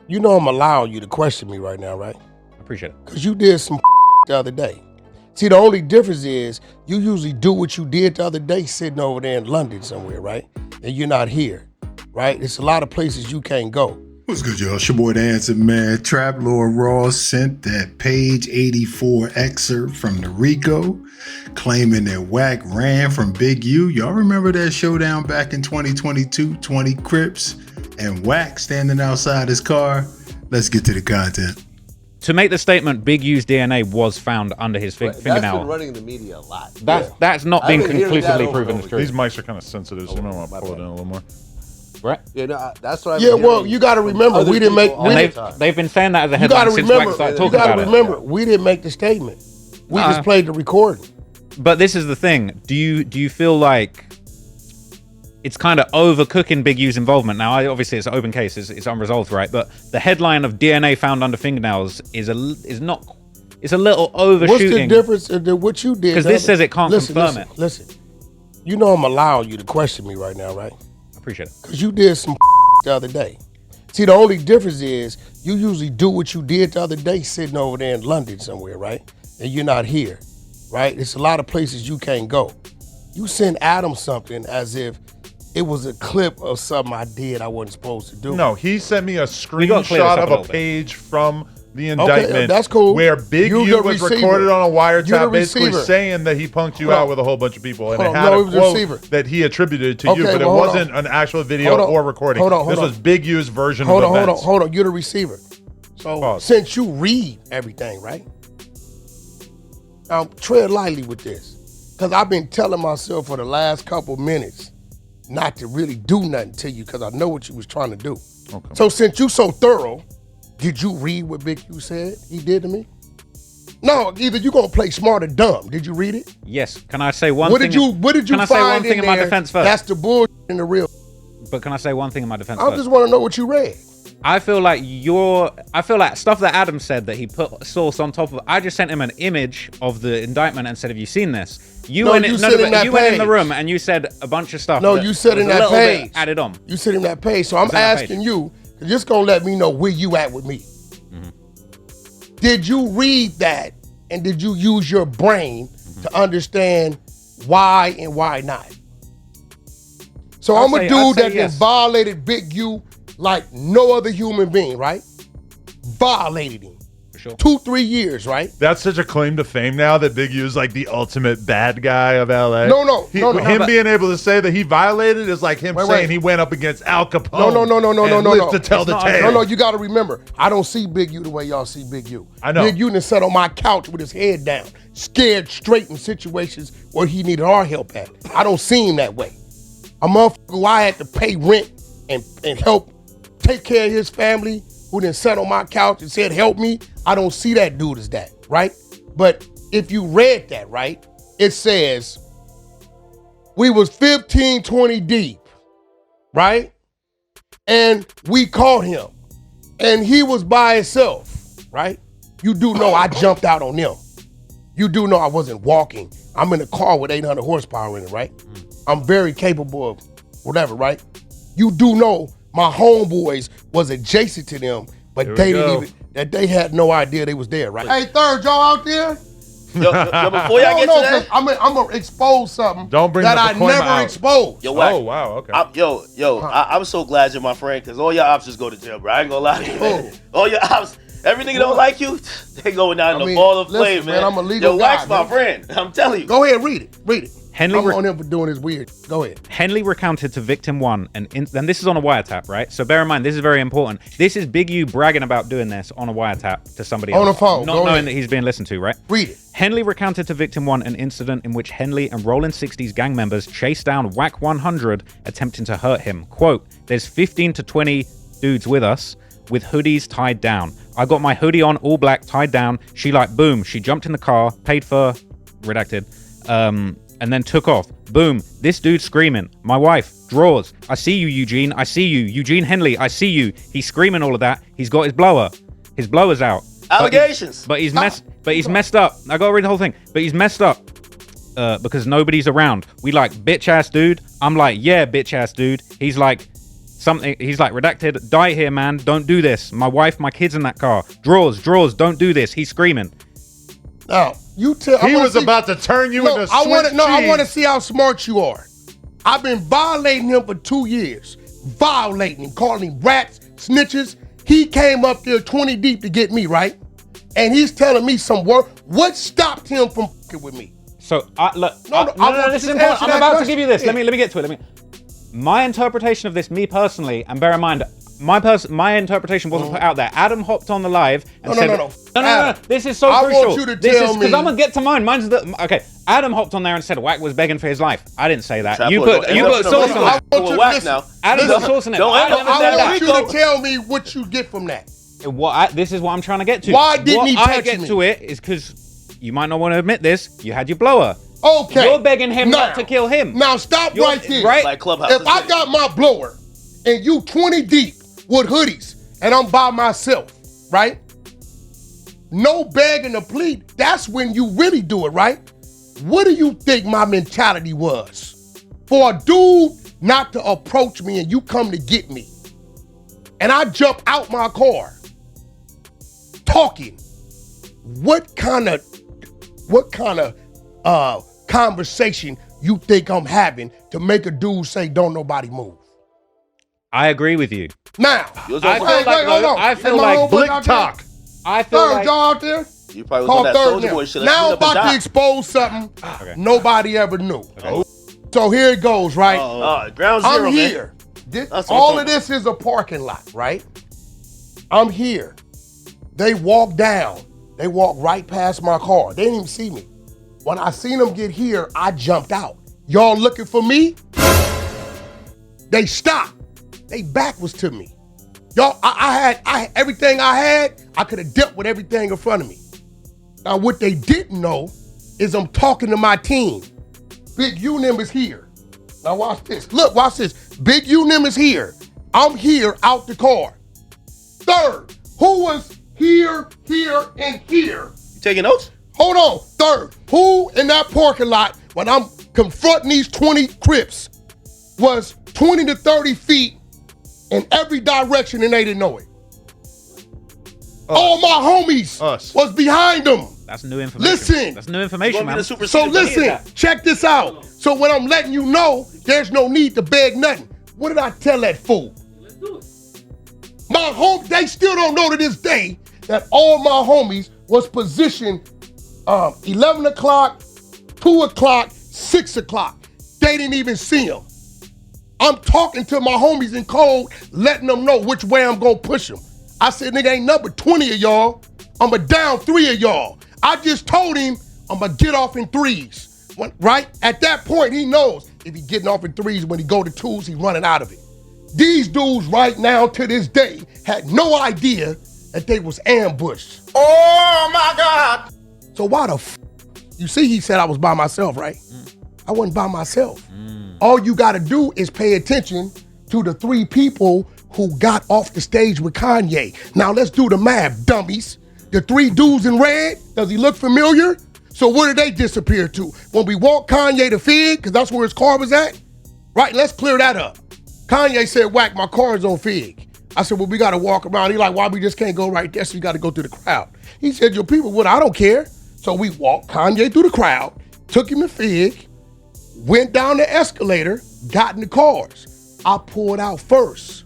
You know I'm allowing you to question me right now, right? I appreciate it. Because you did some the other day. See, the only difference is you usually do what you did the other day sitting over there in London somewhere, right? And you're not here, right? It's a lot of places you can't go. What's good, y'all? It's your boy, the Handsome Man. Trap Lord Ross sent that page 84 excerpt from the Rico, claiming that Wack ran from Big U. Y'all remember that showdown back in 2022, 20 Crips, and Wack standing outside his car? Let's get to the content. To make the statement, Big U's DNA was found under his fingernail. That's been running in the media a lot. That's not been conclusively proven as true. These mics are kind of sensitive, so I might want to pull it in a little more. Right? Yeah, no, that's what. Yeah, well, you got to remember, we didn't make. They've been saying that as a headline since Wack started talking about it. You got to remember, we didn't make the statement. We just played the recording. But this is the thing. Do you feel like it's kind of overcooking Big U's involvement? Now, obviously, it's an open case. It's unresolved, right? But the headline of DNA found under fingernails is a little overshooting. What's the difference in what you did? Because this says it can't confirm it. Listen, you know I'm allowing you to question me right now, right? I appreciate it. Because you did some the other day. See, the only difference is you usually do what you did the other day sitting over there in London somewhere, right? And you're not here, right? It's a lot of places you can't go. You send Adam something as if it was a clip of something I did I wasn't supposed to do. No, he sent me a screenshot of a page from the indictment. Okay, that's cool. Where Big U was recorded on a wiretap, basically saying that he punked you out with a whole bunch of people, and it had a quote that he that you, but it wasn't an actual video or recording. This was Big U's version of events. Hold on. You're the receiver. So since you read everything, right? Tread lightly with this, because I've been telling myself for the last couple minutes not to really do nothing to you because I know what you was trying to do. Okay. So since you so thorough, did you read what Big U said he did to me? No, either you gonna play smart or dumb. Did you read it? Yes. Can I say one thing? What did you find in my defense first? That's the bull in the real. But can I say one thing in my defense I just want to know what you read. I feel like stuff that Adam said that he put source on top of it. I just sent him an image of the indictment and said, "Have you seen this?" You went in the room and you said a bunch of stuff. No, you said in that page. Added on. You said in that page. So I'm asking you, just gonna let me know where you at with me. Mm-hmm. Did you read that and did you use your brain to understand why and why not? So I'm a dude that has violated Big U like no other human being, right? Violated him. For sure. 2-3 years, right? That's such a claim to fame now that Big U is like the ultimate bad guy of LA. No. Him being able to say that he violated is like him saying he went up against Al Capone. No. To tell the tale. No, you got to remember, I don't see Big U the way y'all see Big U. I know. Big U done sat on my couch with his head down, scared straight in situations where he needed our help at. I don't see him that way. A motherfucker who I had to pay rent and help take care of his family, who then sat on my couch and said, help me. I don't see that dude as that, right? But if you read that, right, it says, we was 15, 20 deep, right? And we caught him. And he was by himself, right? You do know I jumped out on them. You do know I wasn't walking. I'm in a car with 800 horsepower in it, right? I'm very capable of whatever, right? You do know my homeboys was adjacent to them, but they had no idea they was there, right? Hey, third, y'all out there? Yo, before y'all get to that, I'm gonna expose something that I never exposed. Yo, Wack, oh, wow, okay. I'm so glad you're my friend, because all your ops just go to jail, bro. I ain't gonna lie to you, man. All your ops, every nigga don't like you, they going down in a ball of flames, man. I'm a legal guy, Wack's man. my friend. I'm telling you. Go ahead, read it. I'm on him for doing his weird. Go ahead. Henley recounted to victim one, and this is on a wiretap, right? So bear in mind, this is very important. This is Big U bragging about doing this on a wiretap to somebody else. On the phone. Not knowing that he's being listened to, right? Read it. Henley recounted to victim one an incident in which Henley and Rollin 60's gang members chased down Wack 100, attempting to hurt him. Quote, there's 15 to 20 dudes with us with hoodies tied down. I got my hoodie on, all black, tied down. She boom. She jumped in the car, paid for, redacted, and then took off. Boom. This dude screaming. My wife, drawers. I see you, Eugene. I see you. Eugene Henley, I see you. He's screaming all of that. He's got his blower. His blower's out. Allegations. But he's messed up. I gotta read the whole thing. But he's messed up because nobody's around. We like, bitch ass dude. I'm like, yeah, bitch ass dude. He's like, something. He's like, redacted, die here, man. Don't do this. My wife, my kids in that car. Drawers, don't do this. He's screaming. Now, you tell. He was about to turn you into Swiss cheese. I want to see how smart you are. I've been violating him for 2 years. Violating him, calling him rats, snitches. He came up there 20 deep to get me, right? And he's telling me some word. What stopped him from fucking with me? So, look. No, this is important. I'm about to give you this. Yeah. Let me get to it. My interpretation of this, me personally, and bear in mind, my interpretation wasn't put out there. Adam hopped on the live and said, No. This is so crucial. I want you to tell me. Because I'm gonna get to mine. Mine's okay. Adam hopped on there and said Wack was begging for his life. I didn't say that. You put source on that. I want you Wack now. Adam put source on it. I want you to tell me what you get from that. This is what I'm trying to get to. Why didn't he touch me? I get to it is because you might not want to admit this. You had your blower. Okay. You're begging him not to kill him. Now stop right there. Right? Like Clubhouse. If I got my blower and you 20 deep with hoodies and I'm by myself, right? No begging to plead. That's when you really do it, right? What do you think my mentality was? For a dude not to approach me and you come to get me, and I jump out my car talking, what kind of conversation you think I'm having to make a dude say, don't nobody move? I agree with you. Now, I feel like Blick talk. I feel third, like y'all out there? You probably was on that Soulja Boy shit. Now I'm about to expose something nobody ever knew. Okay. So here it goes, right? Ground zero, I'm here. All of this is a parking lot, right? I'm here. They walk down. They walk right past my car. They didn't even see me. When I seen them get here, I jumped out. Y'all looking for me? They stopped. They back was to me. Y'all, I had everything I had, I could have dealt with everything in front of me. Now, what they didn't know is I'm talking to my team. Big Unim is here. Now watch this. Look, watch this. Big Unim is here. I'm here out the car. Third, who was here, and here? You taking notes? Hold on. Third, who in that parking lot when I'm confronting these 20 Crips was 20 to 30 feet in every direction and they didn't know it? All my homies was behind them. That's new information. Listen. That's new information, man. So listen, check this out. So when I'm letting you know, there's no need to beg nothing. What did I tell that fool? Let's do it. My home, they still don't know to this day that all my homies was positioned 11 o'clock, 2 o'clock, 6 o'clock. They didn't even see them. I'm talking to my homies in code, letting them know which way I'm gonna push them. I said, nigga, ain't nothing but 20 of y'all. I'ma down 3 of y'all. I just told him I'ma get off in 3s. Right? At that point, he knows if he getting off in 3s, when he go to 2s, he running out of it. These dudes right now to this day had no idea that they was ambushed. Oh my God. So why the you see, he said I was by myself, right? I wasn't by myself. All you gotta do is pay attention to the 3 people who got off the stage with Kanye. Now let's do the math, dummies. The 3 dudes in red, does he look familiar? So where did they disappear to? When we walked Kanye to Fig, because that's where his car was at? Right, let's clear that up. Kanye said, Wack, my car is on Fig. I said, well, we gotta walk around. He like, why we just can't go right there, so you gotta go through the crowd. He said, your people would, I don't care. So we walked Kanye through the crowd, took him to Fig, went down the escalator, got in the cars. I pulled out first.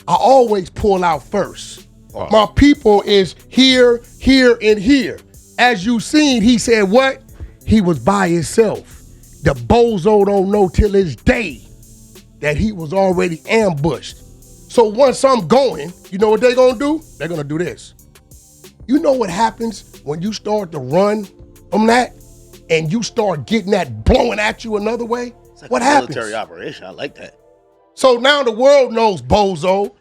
I always pull out first. Wow. My people is here, and here. As you seen, he said what? He was by himself. The bozo don't know till his day that he was already ambushed. So once I'm going, you know what they gonna do? They're gonna do this. You know what happens when you start to run from that and you start getting that blowing at you another way? It's like what a happens? military operation. I like that. So now the world knows bozo.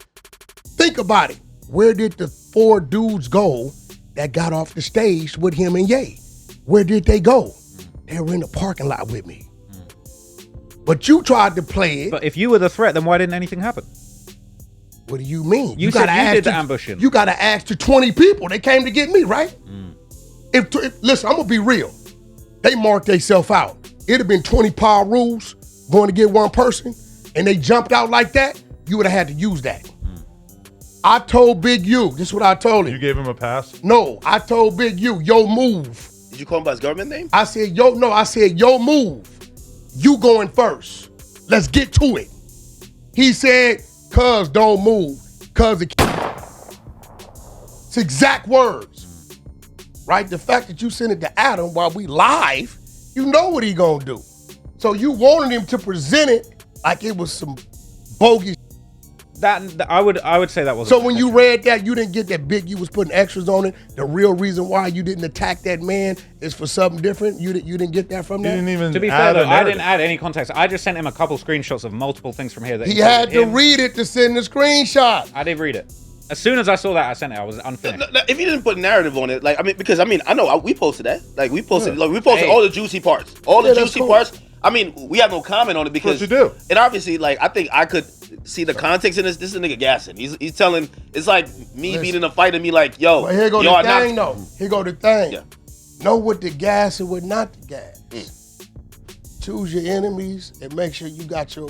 Think about it. Where did the 4 dudes go that got off the stage with him and Ye? Where did they go? They were in the parking lot with me. But you tried to play it. But if you were the threat, then why didn't anything happen? What do you mean? You said you did the ambushing. You got to ask the 20 people. They came to get me, right? Listen, I'm going to be real. They marked themselves out. It'd have been 20 power rules going to get one person, and they jumped out like that. you would have had to use that. I told Big U, this is what I told him. You gave him a pass? No, I told Big U, yo move. Did you call him by his government name? I said, yo move. You going first. Let's get to it. He said, cuz don't move. Cuz it's exact words. Right? The fact that you sent it to Adam while we live, you know what he gonna do. So you wanted him to present it like it was some bogus. That I would say that was. So when you read that, you didn't get that Big U was putting extras on it. The real reason why you didn't attack that man is for something different. You didn't get that from that. You didn't even. To be fair, though, I didn't add any context. I just sent him a couple screenshots of multiple things from here. That he had to read it to send the screenshot. I did read it. As soon as I saw that, I sent it. I was unfinished. If you didn't put narrative on it, like I know we posted that. Like we posted all the juicy parts, the juicy parts. I mean, we have no comment on it because you do. And obviously, like I think I could see the context in this. This is a nigga gassing. He's telling. It's like me being in a fight and me like, yo, well, here go the thing, though. Here go the thing. Yeah. Know what to gas and what not to gas. Choose your enemies and make sure you got your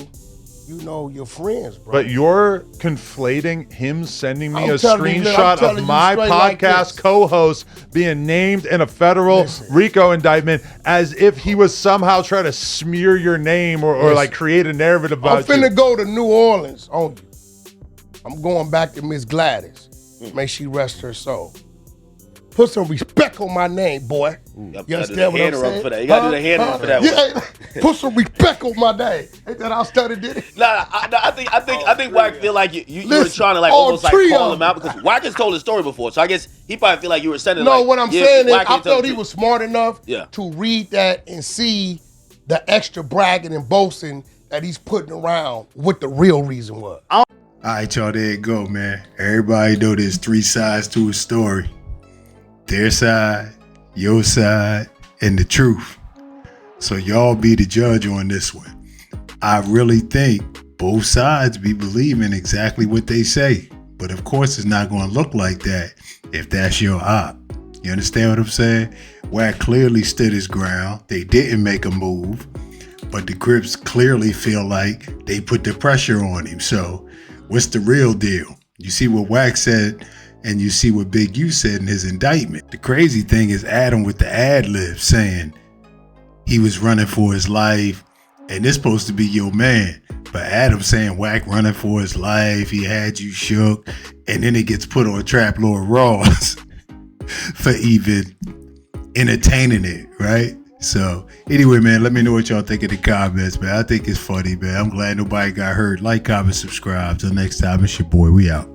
friends, bro. But you're conflating him sending me a screenshot of my podcast co-host being named in a federal RICO indictment as if he was somehow trying to smear your name or like create a narrative about you. I'm finna go to New Orleans on you. I'm going back to Miss Gladys. May she rest her soul. Put some respect on my name, boy. You understand what I'm saying? You gotta do the hand for that one. Put some respect on my name. Ain't that how Stutter did it? Nah, I think Wack feel like you were trying to like almost like call him out because Wack has told his story before, so I guess he probably feel like you were sending. No, what I'm saying is I felt he was smart enough to read that and see the extra bragging and boasting that he's putting around what the real reason was. All right, y'all, there you go, man. Everybody know there's 3 sides to a story. Their side, your side, and the truth. So y'all be the judge on this one. I really think both sides be believing exactly what they say. But of course, it's not going to look like that if that's your op. You understand what I'm saying? Wack clearly stood his ground. They didn't make a move. But the Crips clearly feel like they put the pressure on him. So what's the real deal? You see what Wack said, and you see what Big U said in his indictment. The crazy thing is Adam with the ad-lib saying he was running for his life, and it's supposed to be your man. But Adam saying Wack running for his life, he had you shook, and then it gets put on Trap Lord Ross for even entertaining it, right? So anyway, man, let me know what y'all think in the comments, man. I think it's funny, man. I'm glad nobody got hurt. Like, comment, subscribe. Till next time, it's your boy. We out.